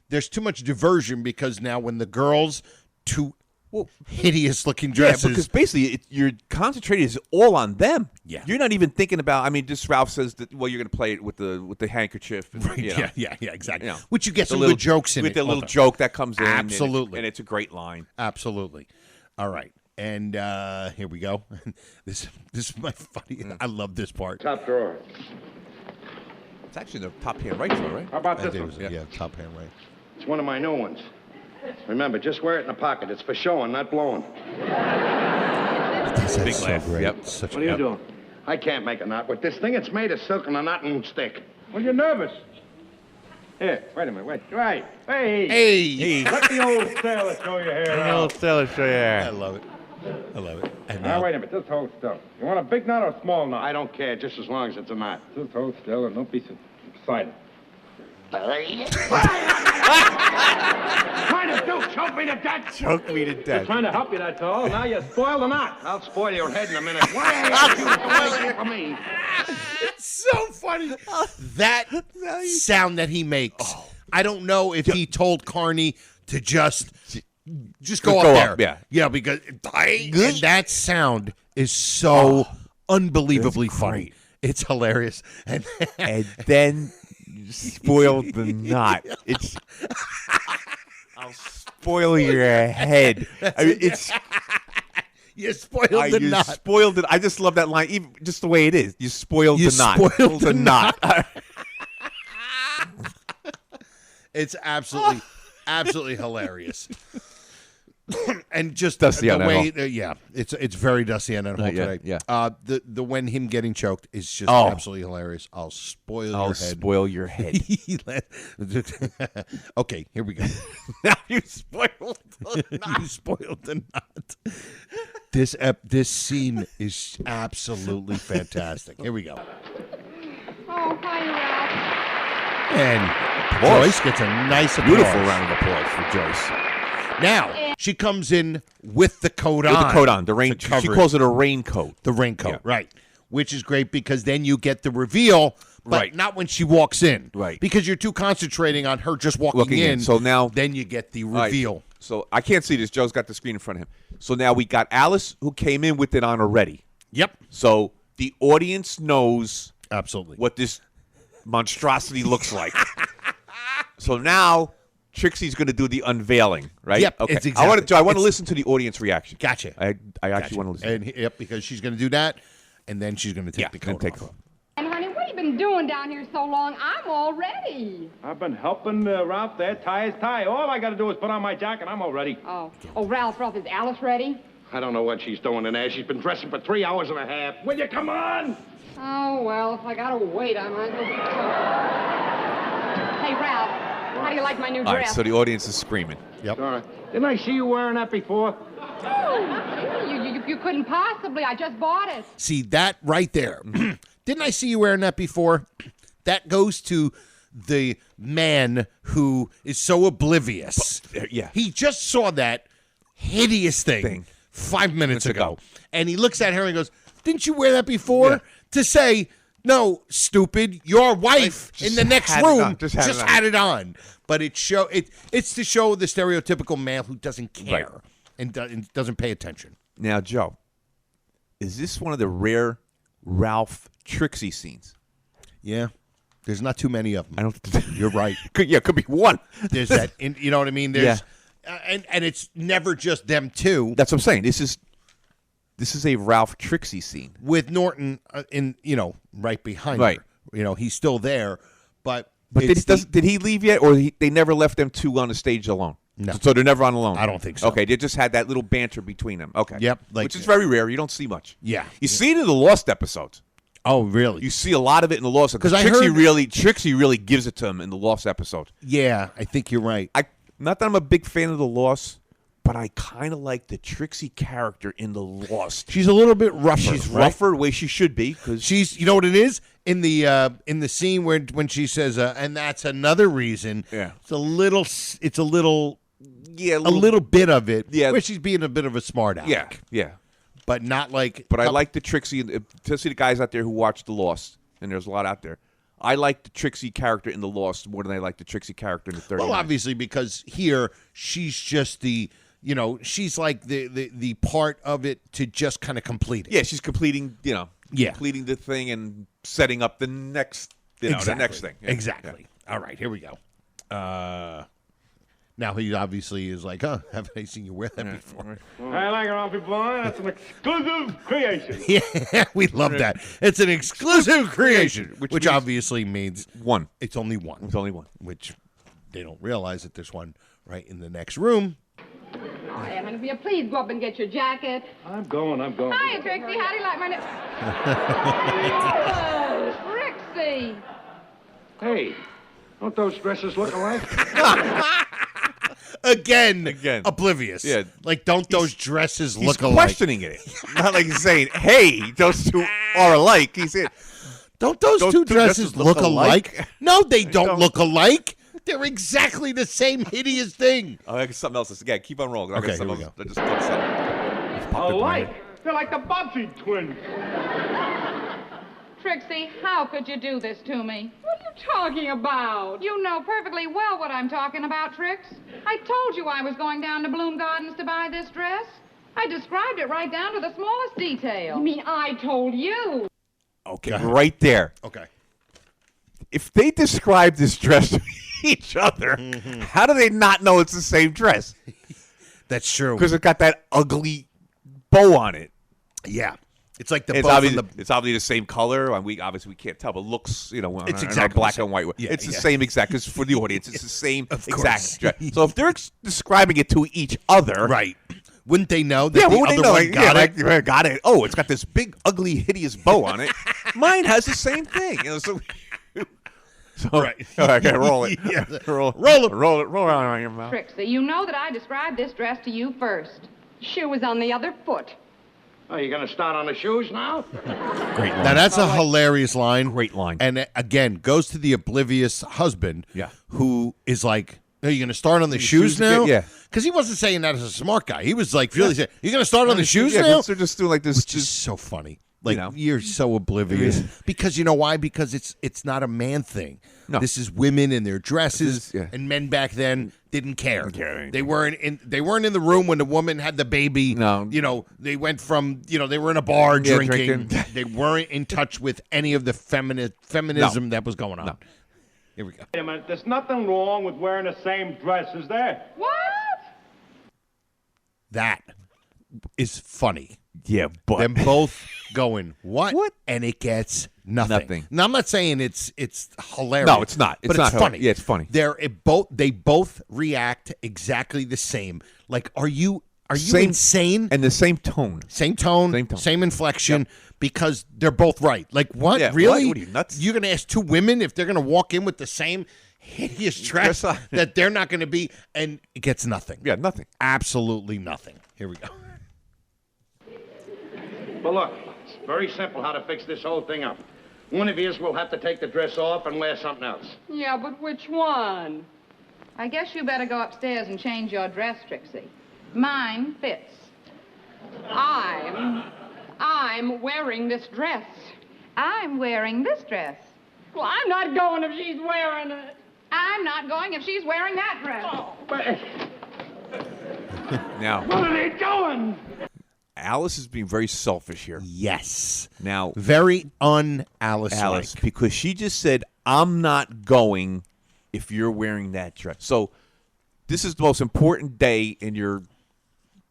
there's too much diversion because now when the girls, two hideous looking dresses. Yeah, because basically you're concentrated is all on them. Yeah. You're not even thinking about. I mean, just Ralph says that. Well, you're going to play it with the handkerchief. And, you know, yeah, exactly. you know, Which you get the some little good jokes in with it. the little also. joke that comes in. Absolutely. and it's a great line. Absolutely. All right. And here we go. This is my funny. I love this part. Top drawer. It's actually the top hand right drawer, right? How about I this think one? it was, yeah, top hand right. It's one of my new ones. Remember, just wear it in the pocket. It's for showing, not blowing. That's Big so laugh. great. Yep. Such What are you doing? I can't make a knot with this thing. It's made of silk and a knot won't stick. Well, you're nervous. Here, wait a minute, wait. Right. Hey. Hey. Let the old sailor show your hair out. sailor show I love it. I love it. And Now, wait a minute. Just hold still. You want a big knot or a small knot? I don't care, just as long as it's a knot. Just hold still and don't be so excited. Trying to do, choke me to death. Choke me to Just death. trying to help you, that's all. Now you spoil the knot. I'll spoil your head in a minute. Why are you waiting for me? It's so funny. That sound that he makes. I don't know if he told Carney to just go up there. Yeah. Yeah, because and that sound is so unbelievably funny. It's hilarious. And then you spoil the knot. It's. I'll spoil your head. I mean, it's. You spoiled the you knot. Spoiled it. I just love that line, even just the way it is. You spoiled You the knot. spoiled the knot. knot. It's absolutely hilarious. And just Dusty the on that way, hole. yeah, it's very dusty on that hole Yeah, today. yeah. The when him getting choked is just absolutely hilarious. I'll spoil your head. Spoil your head. Okay, here we go. Now you spoiled the knot. You spoiled the knot. This scene is absolutely fantastic. Here we go. Oh, hi, Ralph. And Joyce gets a nice applause. Beautiful round of applause for Joyce. Now, she comes in with the coat on. With the coat on. The rain. to cover She it. calls it a raincoat. The raincoat, Yeah. right. Which is great because then you get the reveal, but Right. not when she walks in. Right. Because you're too concentrating on her just walking Looking in. So now- then you get the All right, reveal. So I can't see this. Joe's got the screen in front of him. So now we got Alice who came in with it on already. Yep. So the audience knows Absolutely. what this monstrosity looks like. So now Trixie's going to do the unveiling, right? Yep, Okay. it's exactly. I want to listen to the audience reaction. Gotcha. I actually want to listen. And because she's going to do that, and then she's going to take the coat off. And, honey, what have you been doing down here so long? I'm all ready. I've been helping Ralph there tie his tie. All I got to do is put on my jacket. I'm all ready. Oh, Ralph, is Alice ready? I don't know what she's doing in there. She's been dressing for 3 hours and a half. Will you come on? Oh, well, if I gotta wait, I might as well. Hey, Ralph, how do you like my new dress? All right, so the audience is screaming. Yep. All right. Didn't I see you wearing that before? Oh, you couldn't possibly. I just bought it. See, that right there. Didn't I see you wearing that before? That goes to the man who is so oblivious. Yeah. He just saw that hideous thing 5 minutes ago. And he looks at her and he goes, didn't you wear that before? Yeah. To say, no, stupid, your wife in the next room just had it on. But it's to show the stereotypical male who doesn't care and doesn't pay attention. Now, Joe, is this one of the rare Ralph Trixie scenes? Yeah. There's not too many of them. I don't. You're right. Could be one. There's that. You know what I mean? There's, and it's never just them two. That's what I'm saying. This is a Ralph Trixie scene with Norton right behind right. her. He's still there, but did he leave yet, or they never left them two on the stage alone? No. So they're never on alone. I don't think so. Okay, they just had that little banter between them. Okay. Yep. Which is very rare. You don't see much. Yeah. You see it in the Lost episodes. Oh, really? You see a lot of it in the Lost episodes. Because Trixie really gives it to him in the Lost episode. Yeah, I think you're right. Not that I'm a big fan of the Lost, but I kind of like the Trixie character in the Lost. She's a little bit rougher. She's rougher the way she should be. Cause she's, you know what it is? In the scene when she says, and that's another reason. Yeah. It's a little yeah, a little bit of it. Yeah. Where she's being a bit of a smart aleck. Yeah, yeah. But not like. But I like the Trixie. To see the guys out there who watch The Lost, and there's a lot out there. I like the Trixie character in The Lost more than I like the Trixie character in the 39. Well, obviously, because here she's just she's like the part of it to just kind of complete it. Yeah, she's completing, completing the thing and setting up the next, the next thing. Yeah. Exactly. Yeah. All right, here we go. Now he obviously is like, haven't I seen you wear that before? I like it, Ralphie boy. That's an exclusive creation. Yeah, we love that. It's an exclusive creation, which obviously means one. It's only one. It's only one. Which they don't realize that there's one right in the next room. Hi, Honey, please go up and get your jacket. I'm going. Hi, Trixie. How do you like my Trixie. Hey, don't those dresses look alike? Again, oblivious. Yeah. Like, don't those dresses look alike? He's questioning it. Not like he's saying, hey, those two are alike. He said, don't those two dresses look alike? No, they don't look alike. They're exactly the same hideous thing. Oh, I got something else. Again, keep on rolling. Okay, here we go. Alike? They're like the Bobbsey twins. Trixie, how could you do this to me? What are you talking about? You know perfectly well what I'm talking about, Trix. I told you I was going down to Bloom Gardens to buy this dress. I described it right down to the smallest detail. You mean I told you? Okay, right there. Okay. If they describe this dress to each other, how do they not know it's the same dress? That's true. Because it got that ugly bow on it. Yeah. It's like the it's bow obviously, it's obviously the same color. And we can't tell, but looks, it's exactly black and white. Yeah, it's the same exact. Because for the audience, it's the same course. exact dress. So if they're describing it to each other, right? Wouldn't they know that the other one got it? Got it. Oh, it's got this big, ugly, hideous bow on it. Mine has the same thing. So right. Okay, roll it. Yeah. Roll it on your mouth. Trixie, you know that I described this dress to you first. Shoe was on the other foot. Oh, you're going to start on the shoes now? Great line. Now, that's a hilarious line. Great line. And again, goes to the oblivious husband who is like, are you going to start on the shoes now? Yeah. Because he wasn't saying that as a smart guy. He was like, really saying, you're going to start on the shoes now? They're just doing like this. Which is so funny. Like, you're so oblivious. Because you know why? Because it's not a man thing. No. This is women in their dresses, and men back then didn't care. They weren't in the room when the woman had the baby. No. They went from, they were in a bar drinking. They weren't in touch with any of the feminism that was going on. No. Here we go. Wait a minute. There's nothing wrong with wearing the same dress, is there? What? That is funny. Yeah, but Them both going, what? What? And it gets nothing. Nothing. Now, I'm not saying it's hilarious. No, it's not. It's but not it's funny. Yeah, it's funny. They both react exactly the same. Like, are you Same- insane? and the same tone. Same tone, Same tone. same inflection, because they're both right. Like, what? Yeah, really? what are you, nuts? You're going to ask two women if they're going to walk in with the same hideous dress Dress on. that they're not going to be, and it gets nothing. Yeah, nothing. Absolutely nothing. Here we go. But look, it's very simple how to fix this whole thing up. One of yous will have to take the dress off and wear something else. Yeah, but which one? I guess you better go upstairs and change your dress, Trixie. Mine fits. I'm wearing this dress. I'm wearing this dress. Well, I'm not going if she's wearing it. I'm not going if she's wearing that dress. Now, What are they doing? Alice is being very selfish here. Yes. Now, Very un-Alice-like. Alice, because she just said, I'm not going if you're wearing that dress. So this is the most important day in your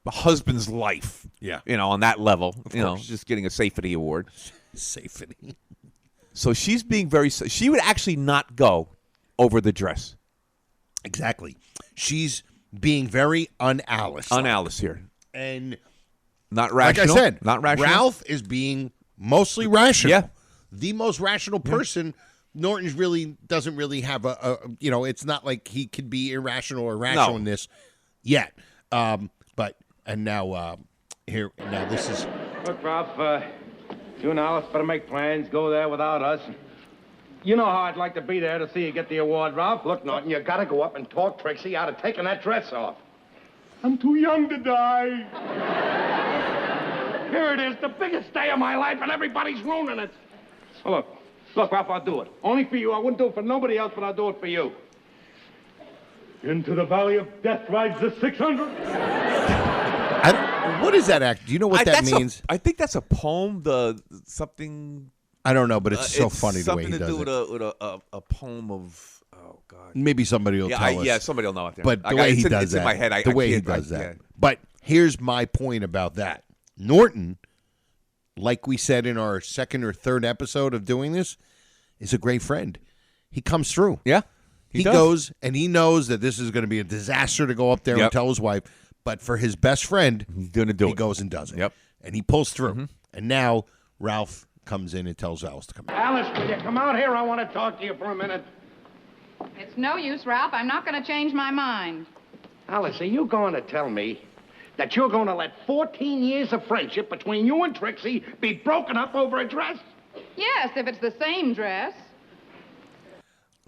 husband's life. Yeah. On that level. course. Just getting a safety award. Safety. So she's being she would actually not go over the dress. Exactly. She's being very un-Alice. Un-Alice here. And Not like rational. I said, Not rational. Ralph is being mostly rational. Yeah. The most rational person. Norton's really doesn't really have it's not like he could be irrational or rational in this yet. Now this is. Look, Ralph, you and Alice better make plans. Go there without us. You know how I'd like to be there to see you get the award, Ralph. Look, Norton, you gotta go up and talk Trixie out of taking that dress off. I'm too young to die. Here it is, the biggest day of my life, and everybody's ruining it. Oh, look, Ralph, I'll do it. Only for you. I wouldn't do it for nobody else, but I'll do it for you. Into the valley of death rides the 600. What is that act? Do you know what that means? I think that's a poem. Something. I don't know, but it's so funny the way something he does to do it. with a poem of. Oh God. Maybe somebody will tell us. Yeah, somebody will know out there. But the way he does it's that, in my head. the way he does that. But here's my point about that. Norton, like we said in our second or third episode of doing this, is a great friend. He comes through. Yeah. He does. goes, and he knows that this is going to be a disaster to go up there and Yep. tell his wife. But for his best friend, He's going to do he it. goes and does it. Yep. And he pulls through. And now Ralph comes in and tells Alice to come out. Alice, will you come out here? I want to talk to you for a minute. It's no use, Ralph. I'm not going to change my mind. Alice, are you going to tell me that you're going to let 14 years of friendship between you and Trixie be broken up over a dress? Yes, if it's the same dress.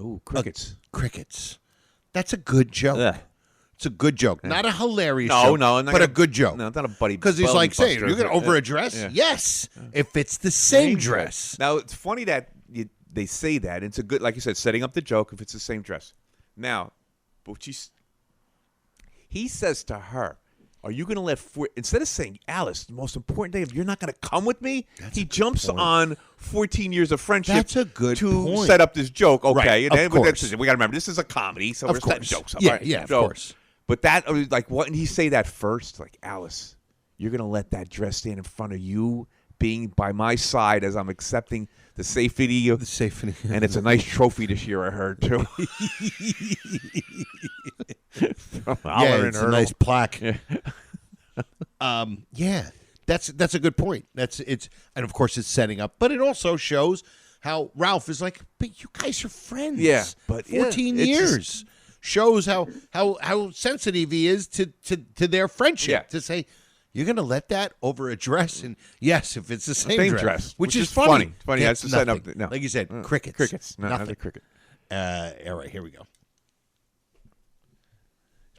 Ooh, crickets. Crickets. That's a good joke. Ugh. It's a good joke. Not a hilarious No, joke, no, not but a gonna- good joke. No, not a buddy. Because he's like saying, buster. you're going to over a dress? Yeah. Yes, if it's the same dress. Now it's funny that they say that. It's a good, like you said, setting up the joke if it's the same dress. Now, but he says to her, "Are you going to let instead of saying Alice, the most important day, you're not going to come with me?" He jumps on 14 years of friendship. That's a good to point. set up this joke. Okay, Right, and then of course. we got to remember this is a comedy, so Of we're setting course. jokes up. Yeah, right? yeah, of So- course. But that, like, what did he say that first? Like, Alice, you're going to let that dress stand in front of you being by my side as I'm accepting the safety of The safety. And it's a nice trophy this year, I heard, too. Yeah, it's a nice plaque. Yeah, that's a good point. And of course it's setting up, but it also shows how Ralph is like, but you guys are friends. Yeah, but 14 it's years shows how sensitive he is to their friendship. Yeah. To say you're going to let that over a dress, and yes, if it's the same dress, which is funny. funny. Funny, Gets that's setting up. nothing. No. Like you said, crickets. Crickets. No, nothing. not a cricket. All right, here we go.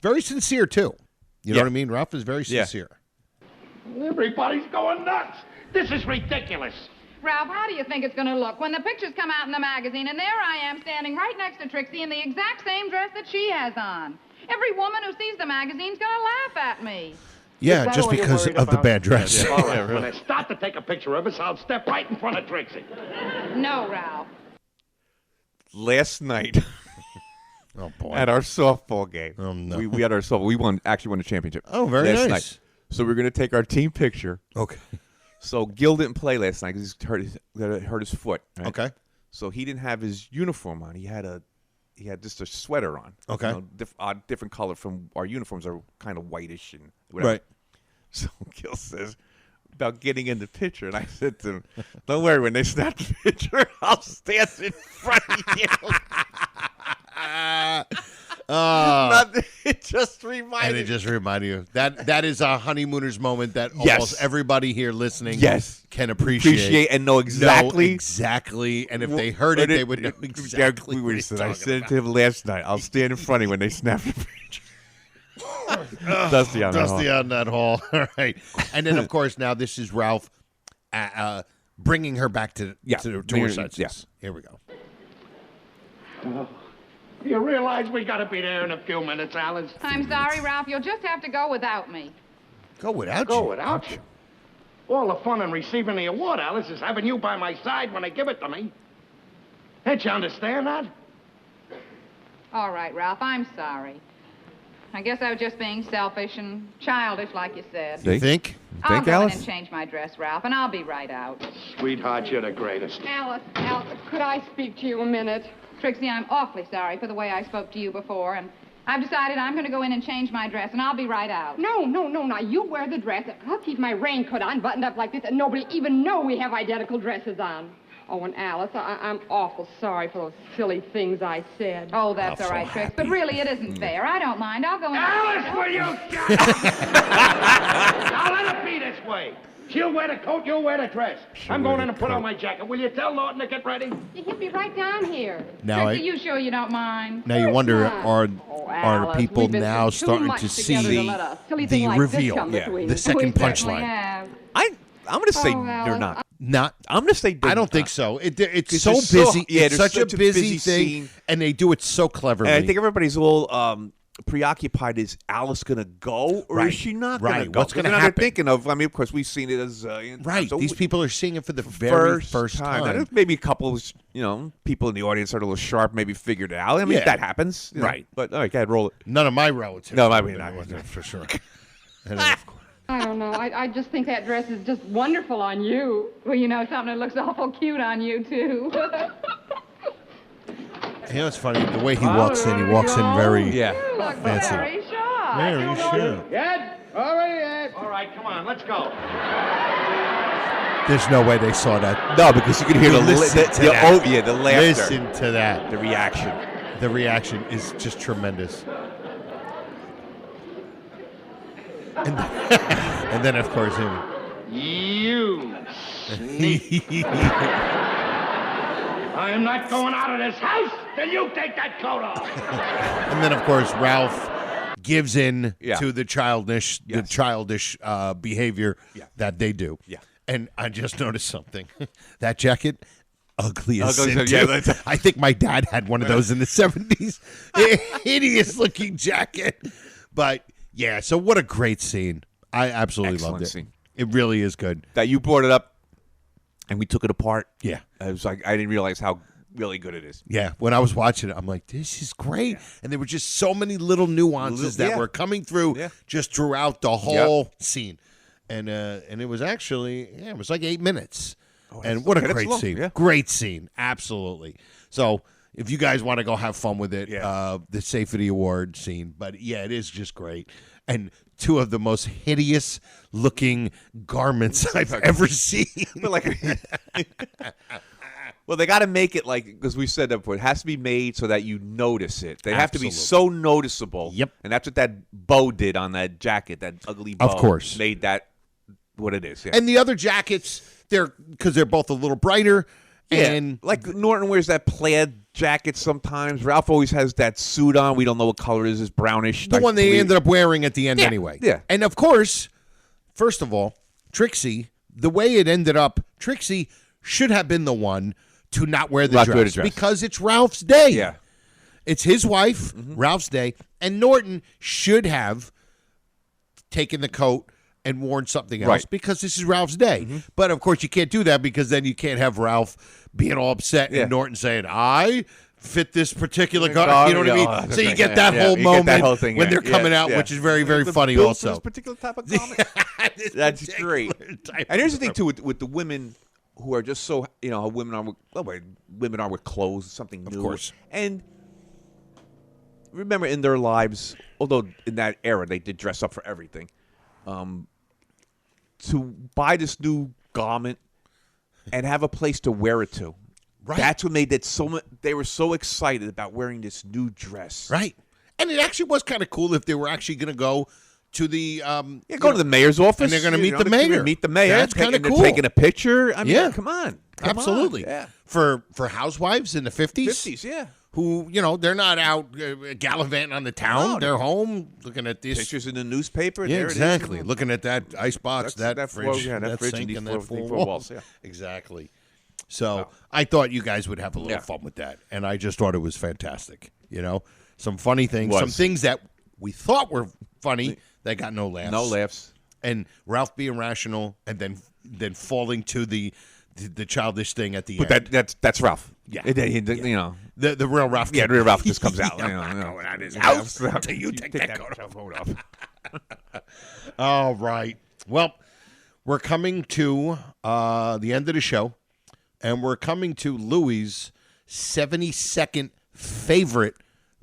Very sincere too. You know what I mean? Ralph is very sincere. Everybody's going nuts. This is ridiculous. Ralph, how do you think it's going to look when the pictures come out in the magazine and there I am standing right next to Trixie in the exact same dress that she has on? Every woman who sees the magazine's going to laugh at me. Yeah, Is that just all you're because worried of the about? bad dress. All right, when they start to take a picture of us, I'll step right in front of Trixie. No, Ralph. last night Oh boy. at our softball game. Oh no. We had our softball. We actually won the championship. Oh, very last nice. Night. So we're gonna take our team picture. Okay. So Gil didn't play last night because he hurt his foot. Right? Okay. So he didn't have his uniform on. He had just a sweater on. Okay. Different color from our uniforms are kind of whitish and whatever. Right. So Gil says about getting in the picture, and I said to him, "Don't worry, when they snap the picture, I'll stand in front of you." It just reminded. And it just reminded you that is a honeymooners moment that almost everybody here listening can appreciate and know exactly. Exactly. And if they heard it, they would know exactly what he's I talking said about. to him last night, I'll stand in front of you when they snap the picture. Dusty on that hall. All right. And then, of course, now this is Ralph bringing her back to her senses. Yeah. Here we go. You realize we gotta be there in a few minutes, Alice? I'm sorry, Ralph. You'll just have to go without me. Go without Go you? without you. All the fun in receiving the award, Alice, is having you by my side when they give it to me. Can't you understand that? All right, Ralph. I'm sorry. I guess I was just being selfish and childish, like you said. You think? I'll go in Alice? and change my dress, Ralph, and I'll be right out. Sweetheart, you're the greatest. Alice, could I speak to you a minute? Trixie, I'm awfully sorry for the way I spoke to you before, and I've decided I'm going to go in and change my dress, and I'll be right out. No. Now, you wear the dress. I'll keep my raincoat on, buttoned up like this, and nobody even know we have identical dresses on. Oh, and Alice, I'm awful sorry for those silly things I said. Oh, that's all right, Trix, but really it isn't fair. I don't mind. I'll go in. Alice, will you shut up? Now let it be this way. She'll wear the coat, you'll wear the dress. I'm going in and put on my jacket. Will you tell Norton to get ready? He'll be right down here. Now, Trixie, you sure you don't mind? now you wonder, are Alice, people we've been now through too starting much to together see to let a silly thing the like this reveal, come between the us. second We certainly punchline? have. I'm going to say Oh, they're Alice. not. Not. I'm going to say they're I don't not. think so. It's It's so just so- busy. yeah, It's there's such a such a busy busy thing, scene. and they do it so cleverly. And I think everybody's all preoccupied. Is Alice going to go, or Right. is she not going to Right. go? What's gonna They're happen? thinking of. I mean, of course, we've seen it as right. so These people are seeing it for the very first Now, time. there's maybe a couple of people in the audience are a little sharp, maybe figured it out. I mean, Yeah. that happens, Right. But all right, go ahead, roll it. None of my relatives. No, I mean, I wasn't for sure. And then, of course, I don't know. I just think that dress is just wonderful on you. Well, you know something that looks awful cute on you, too. you know, it's funny the way he walks in. He walks in very You look fancy. very sharp. Very sure. Ed? All right, Ed. All right, come on, let's go. There's no way they saw that. No, because you can hear Listen to that. the laughter, Listen to that. the reaction. The reaction is just tremendous. And then of course, him. You sneak. I am not going out of this house till you take that coat off. And then, of course, Ralph gives in Yeah. to the childish behavior that they do. Yeah. And I just noticed something. That jacket, ugly as Ugly sin, as- yeah, too. that's- I think my dad had one of those in the 70s. Hideous-looking jacket. But, yeah, so what a great scene. I absolutely Excellent loved it. scene. It really is good. That you brought it up, and we took it apart. Yeah. I was like, I didn't realize how really good it is. Yeah, when I was watching it, I'm like, this is great. And there were just so many little nuances that were coming through just throughout the whole scene. And it was actually, it was like 8 minutes. And what a great scene. Yeah. Great scene. Absolutely. So if you guys want to go have fun with it, the Safety Award scene. But, yeah, it is just great. And two of the most hideous looking garments I've ever seen. But well, they got to make it because we said that before, it has to be made so that you notice it. They have to be so noticeable. Yep. And that's what that bow did on that jacket, that ugly bow. Of course. Made that what it is. Yeah. And the other jackets, because they're both a little brighter. And like Norton wears that plaid jacket sometimes. Ralph always has that suit on. We don't know what color it is. It's brownish. the one they ended up wearing at the end anyway. Yeah. And of course, first of all, Trixie, the way it ended up, Trixie should have been the one to not wear the dress because it's Ralph's day. Yeah. It's his wife, Ralph's day, and Norton should have taken the coat and worn something else because this is Ralph's day. But, of course, you can't do that because then you can't have Ralph being all upset and Norton saying, I fit this particular garment. You know what I mean? So you get that whole moment that whole thing, when they're coming out, which is very, very funny also. This particular type of garment. That's great. And here's the thing, too, with the women who are just so, how women are with clothes, something new. Of course. And remember in their lives, although in that era they did dress up for everything, to buy this new garment and have a place to wear it to. Right. That's what made it so much. They were so excited about wearing this new dress. Right. And it actually was kind of cool if they were actually going to go to the go to the mayor's office, and they're going to meet the mayor. Meet the mayor. That's kind of cool. Taking a picture. I mean, come on. Absolutely. Yeah. For housewives in the 50s. 50s, yeah. Who, they're not out gallivanting on the town. No, they're home looking at this. Pictures in the newspaper. Yeah, there exactly. It is. Looking at that icebox, that fridge, that fridge sink, and that these four walls. walls. Yeah. Exactly. So I thought you guys would have a little fun with that, and I just thought it was fantastic. Some funny things, some things that we thought were funny that got no laughs. No laughs. And Ralph being rational, and then falling to the childish thing at the end. But that's Ralph. Yeah. The real Ralph. Yeah, the real Ralph just comes out. Going at his house until you take that coat off. All right. Well, we're coming to the end of the show. And we're coming to Louie's 70-second favorite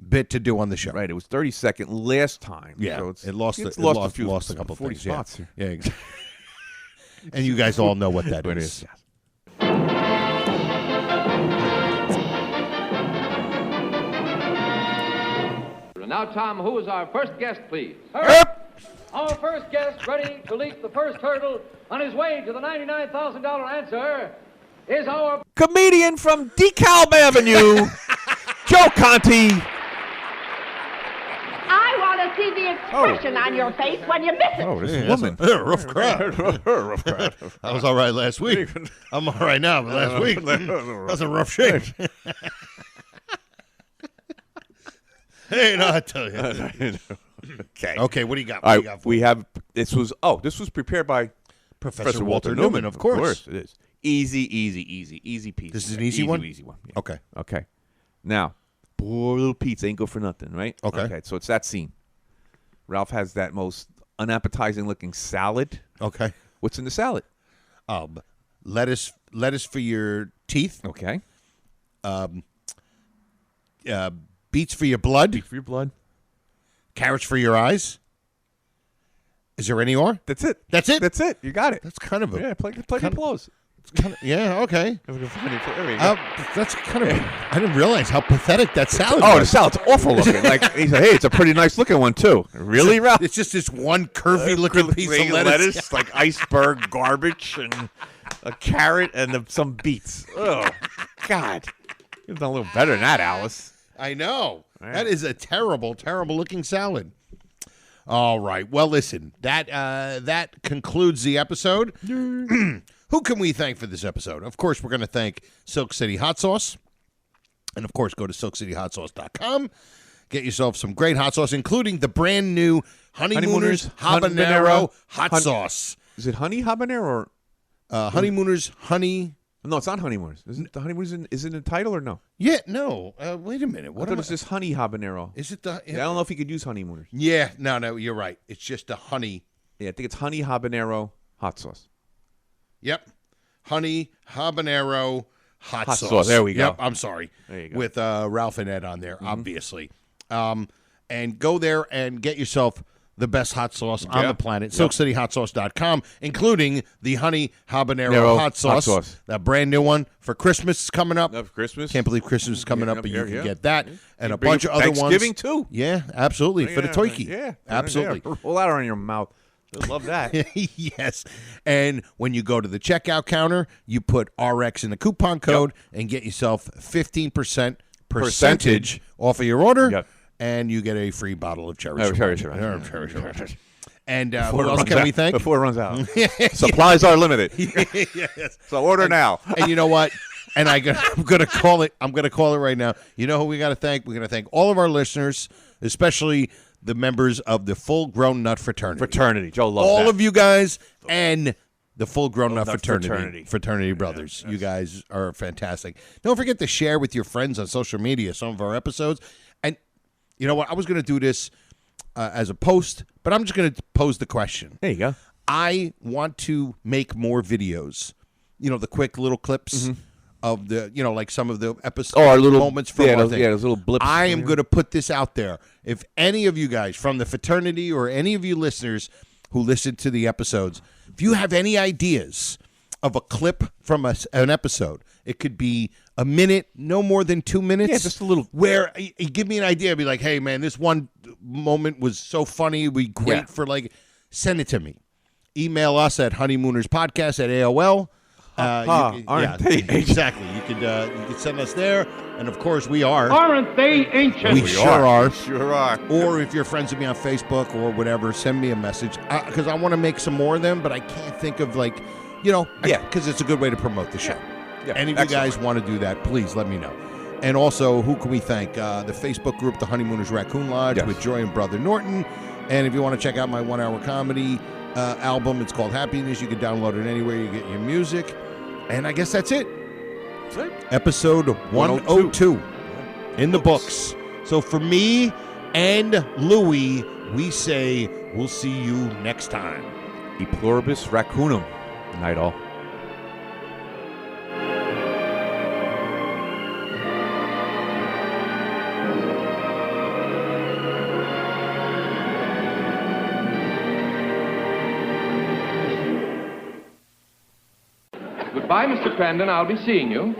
bit to do on the show. Right, it was 30-second last time. Yeah, so it lost a couple 40 things. spots. Yeah, exactly. And you guys all know what that is. Now, Tom, who is our first guest, please? Our first guest, ready to leap the first hurdle on his way to the $99,000 answer, is our comedian from DeKalb Avenue, Joe Conti. I want to see the expression on your face when you miss it. Oh, this is woman. Rough crowd. Rough crowd. I was all right last week. I'm all right now, but last week, that's a rough shape. Hey, no, I tell you. Okay, what do you got? All right, we have, this was prepared by Professor Walter Newman, of course. It is. Easy peasy. This is an easy one? Easy one. Yeah. Okay. Now, poor little Pete's ain't good for nothing, right? Okay. So it's that scene. Ralph has that most unappetizing looking salad. Okay. What's in the salad? Lettuce for your teeth. Okay. Beets for your blood. Beets for your blood. Carrots for your eyes. Is there any more? That's it. That's it? That's it. You got it. That's kind of a... Yeah, play your clothes. Yeah, okay. There we go. That's kind of... I didn't realize how pathetic that salad was. Oh, the salad's awful looking. Like, he said, hey, it's a pretty nice looking one, too. Really, Ralph? It's just this one curvy looking piece of lettuce. Like iceberg garbage and a carrot and some beets. Oh, God. You've done a little better than that, Alice. I know. Man. That is a terrible, terrible looking salad. All right. Well, listen, that concludes the episode. Who can we thank for this episode? Of course, we're going to thank Silk City Hot Sauce. And, of course, go to silkcityhotsauce.com. Get yourself some great hot sauce, including the brand new Honeymooners Habanero Hot Sauce. Is it honey habanero or? Honeymooners Honey... No, it's not Honeymooners. Isn't the Honeymooners is it in the title or no? Yeah, no. Wait a minute. What is this honey habanero? Is it the? I don't know if you could use Honeymooners. Yeah, no, you're right. It's just the honey. Yeah, I think it's honey habanero hot sauce. Yep, honey habanero hot sauce. There we go. Yep, I'm sorry. There you go. With Ralph and Ed on there, obviously. And go there and get yourself the best hot sauce on the planet. SilkCityHotSauce.com, including the honey habanero hot sauce. That brand new one for Christmas is coming up. For Christmas. Can't believe Christmas is coming up, but you can get that. And a bunch of other ones. Thanksgiving, too. Yeah, absolutely. For the turkey. Yeah. Absolutely. Roll that around your mouth. I love that. Yes. And when you go to the checkout counter, you put RX in the coupon code and get yourself 15% percentage off of your order. Yep. And you get a free bottle of cherry Cherry. And who else can we thank? Before it runs out. Supplies are limited. Yes. So order now. And you know what? And I'm gonna call it. I'm gonna call it right now. You know who we got to thank? We're gonna thank all of our listeners, especially the members of the Full Grown Nut Fraternity. Joe loves all that. of you guys, and The Full Grown Up Fraternity Brothers. You guys are fantastic. Don't forget to share with your friends on social media some of our episodes. And you know what? I was going to do this as a post, but I'm just going to pose the question. There you go. I want to make more videos. You know, the quick little clips of the, you know, like some of the episodes, our little moments from our thing. those little blips. I am going to put this out there. If any of you guys from the fraternity or any of you listeners who listen to the episodes, if you have any ideas of a clip from an episode, it could be a minute, no more than 2 minutes. Yeah, just a little. Where you give me an idea, I'd be like, hey, man, this one moment was so funny. It'd be great for like, send it to me. Email us at honeymoonerspodcast@AOL. Aren't they? Exactly. You could send us there, and of course we are. Aren't they ancient? We sure are. Sure are. Or if you're friends with me on Facebook or whatever, send me a message because I want to make some more of them, but I can't think of because it's a good way to promote the show. Yeah, Any of you guys want to do that, please let me know. And also, who can we thank? The Facebook group, the Honeymooners Raccoon Lodge with Joy and Brother Norton. And if you want to check out my 1 hour comedy album, it's called Happiness. You can download it anywhere you get your music. And I guess that's it. Episode 102 in the books. So for me and Louie, we say we'll see you next time. E pluribus raccoonum. Night all. Goodbye, Mr. Crandon. I'll be seeing you.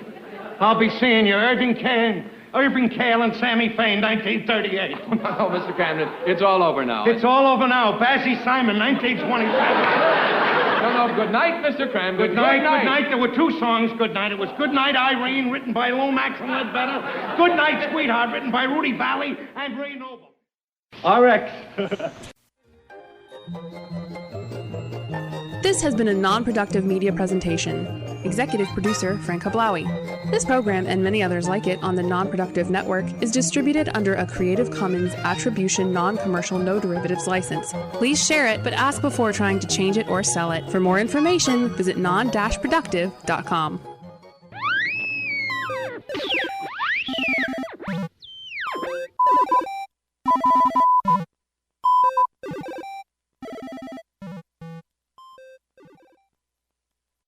I'll be seeing you. Irving Kale and Sammy Fain, 1938. Oh, Mr. Crandon, it's all over now. It's all over now. Bassy Simon, 1927. No, good night, Mr. Crandon. Good night. There were 2 songs, Good Night. It was Good Night, Irene, written by Lomax and Ledbetter. Good Night, Sweetheart, written by Rudy Valley and Ray Noble. RX. This has been a non-productive media presentation. Executive producer, Frank Hablawi. This program and many others like it on the Non-Productive Network is distributed under a Creative Commons Attribution Non-Commercial No Derivatives license. Please share it, but ask before trying to change it or sell it. For more information, visit non-productive.com.